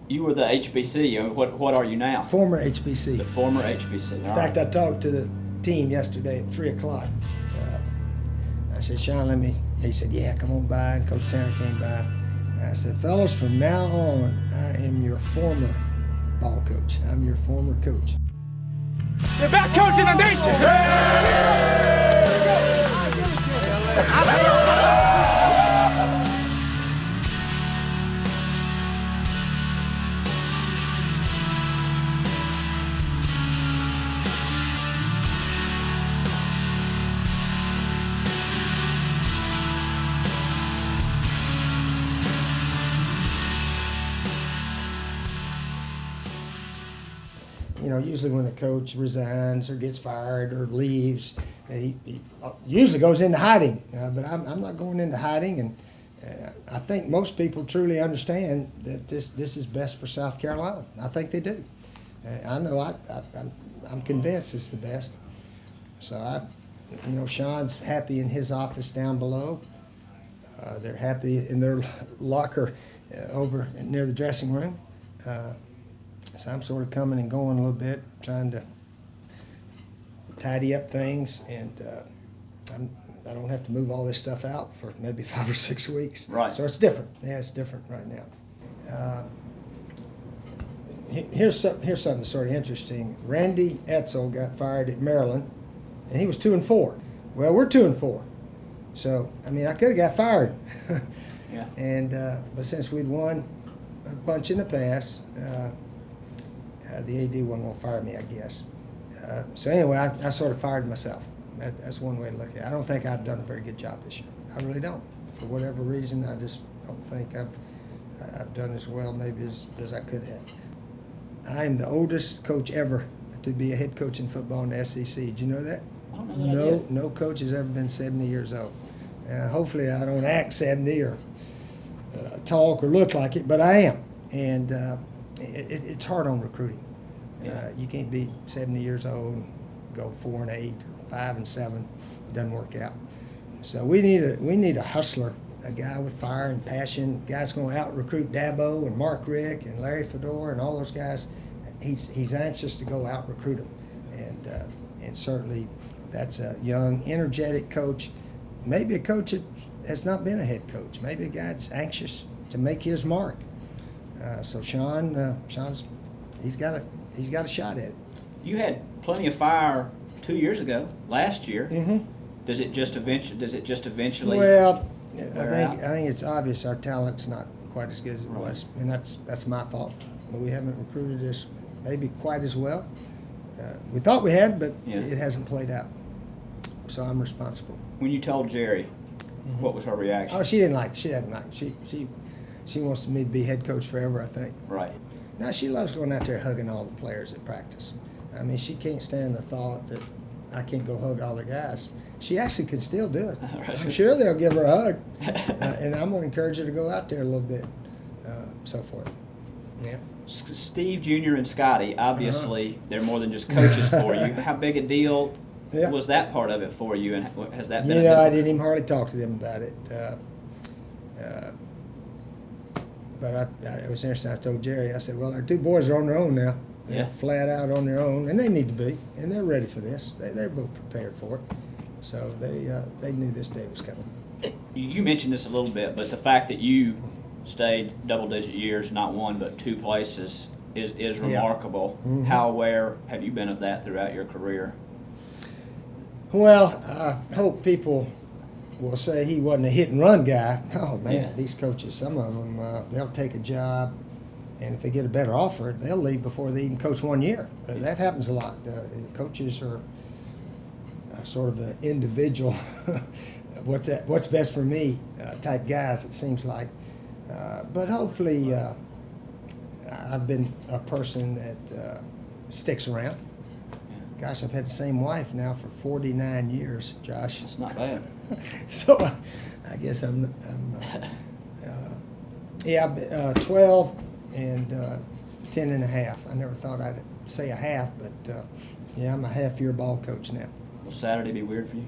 You were the HBC. What are you now? Former HBC. The former HBC. In fact, I talked to the team yesterday at 3 o'clock. I said, Sean, he said, yeah, come on by. And Coach Tanner came by. And I said, fellas, from now on, I am your former ball coach. I'm your former coach. The best coach in the nation! You know, usually when a coach resigns or gets fired or leaves, he usually goes into hiding. But I'm not going into hiding, and I think most people truly understand that this is best for South Carolina. I think they do. I know I'm convinced it's the best. So Sean's happy in his office down below. They're happy in their locker over near the dressing room. So I'm sort of coming and going a little bit, trying to tidy up things, and I don't have to move all this stuff out for maybe 5 or 6 weeks. Right. So it's different. Yeah, it's different right now. Here's something sort of interesting. Randy Edsel got fired at Maryland, and he was 2-4. Well, we're 2-4. So I could have got fired. Yeah. And but since we'd won a bunch in the past. The AD wasn't going to fire me, I guess. So anyway, I sort of fired myself. That's one way to look at it. I don't think I've done a very good job this year. I really don't. For whatever reason, I just don't think I've done as well maybe as I could have. I am the oldest coach ever to be a head coach in football in the SEC. Did you know that? I don't know that. No coach has ever been 70 years old. Hopefully I don't act 70 or talk or look like it, but I am. And it's hard on recruiting. Yeah. You can't be 70 years old and go 4-8, 5-7. It doesn't work out. So we need a hustler, a guy with fire and passion, a guy that's going to out recruit Dabo and Mark Rick and Larry Fedor and all those guys. He's anxious to go out recruit them, and certainly that's a young, energetic coach. Maybe a coach that has not been a head coach. Maybe a guy that's anxious to make his mark. So Sean's he's got a shot at it. You had plenty of fire 2 years ago, last year. Mm-hmm. Does it just eventually? Well, I wear out? think it's obvious our talent's not quite as good as it Right. was, and that's my fault. But we haven't recruited us maybe quite as well. We thought we had, but Yeah. it hasn't played out. So I'm responsible. When you told Jerry, what was her reaction? Oh, she didn't like it. She hadn't liked it. She wants me to be head coach forever, I think. Right. Now, she loves going out there hugging all the players at practice. She can't stand the thought that I can't go hug all the guys. She actually can still do it. Right. I'm sure they'll give her a hug. And I'm going to encourage her to go out there a little bit, so forth. Yeah. Steve Jr. and Scotty, obviously, they're more than just coaches for you. How big a deal Yeah. was that part of it for you, and has that been? I didn't even hardly talk to them about it. But it was interesting. I told Jerry, I said, well, our two boys are on their own now. They're Yeah. flat out on their own, and they need to be, and they're ready for this. They're both prepared for it. So they knew this day was coming. You mentioned this a little bit, but the fact that you stayed double-digit years, not one but two places, is remarkable. Mm-hmm. How aware have you been of that throughout your career? Well, I hope people will say he wasn't a hit-and-run guy. Oh, man, Yeah. these coaches, some of them, they'll take a job, and if they get a better offer, they'll leave before they even coach 1 year. That happens a lot. Coaches are sort of an individual, what's best for me type guys, it seems like. But hopefully I've been a person that sticks around. Gosh, I've had the same wife now for 49 years, Josh. That's not bad. So I guess I'm 12 and 10 and a half. I never thought I'd say a half, but I'm a half-year ball coach now. Will Saturday be weird for you?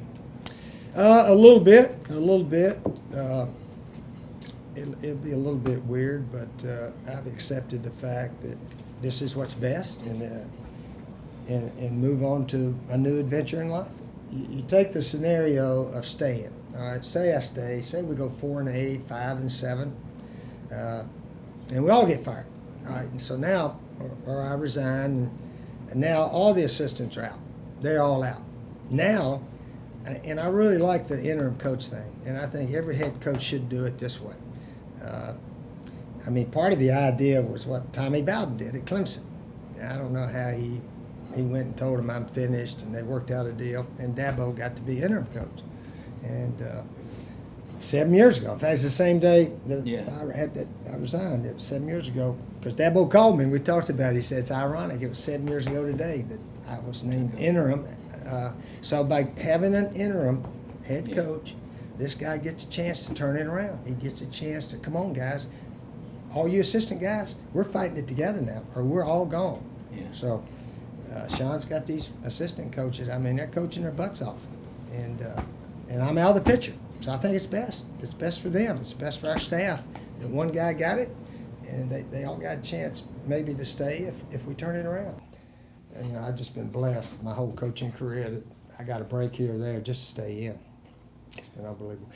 A little bit. it'll be a little bit weird, but I've accepted the fact that this is what's best, and move on to a new adventure in life. You take the scenario of staying. All right, say I stay. Say we go 4-8, 5-7, and we all get fired. All right, and so now, or I resign, and now all the assistants are out. They're all out now. And I really like the interim coach thing, and I think every head coach should do it this way. I mean, part of the idea was what Tommy Bowden did at Clemson. I don't know how he went and told him I'm finished, and they worked out a deal, and Dabo got to be interim coach. And 7 years ago, in fact, it's the same day that I resigned. It was 7 years ago, because Dabo called me and we talked about it. He said it's ironic. It was 7 years ago today that I was named interim. So by having an interim head coach, this guy gets a chance to turn it around. He gets a chance to, come on, guys, all you assistant guys, we're fighting it together now, or we're all gone. Yeah. So Sean's got these assistant coaches. I mean, they're coaching their butts off, and I'm out of the picture. So I think it's best. It's best for them. It's best for our staff that one guy got it, and they all got a chance maybe to stay if we turn it around. And, I've just been blessed my whole coaching career that I got a break here or there just to stay in. It's been unbelievable.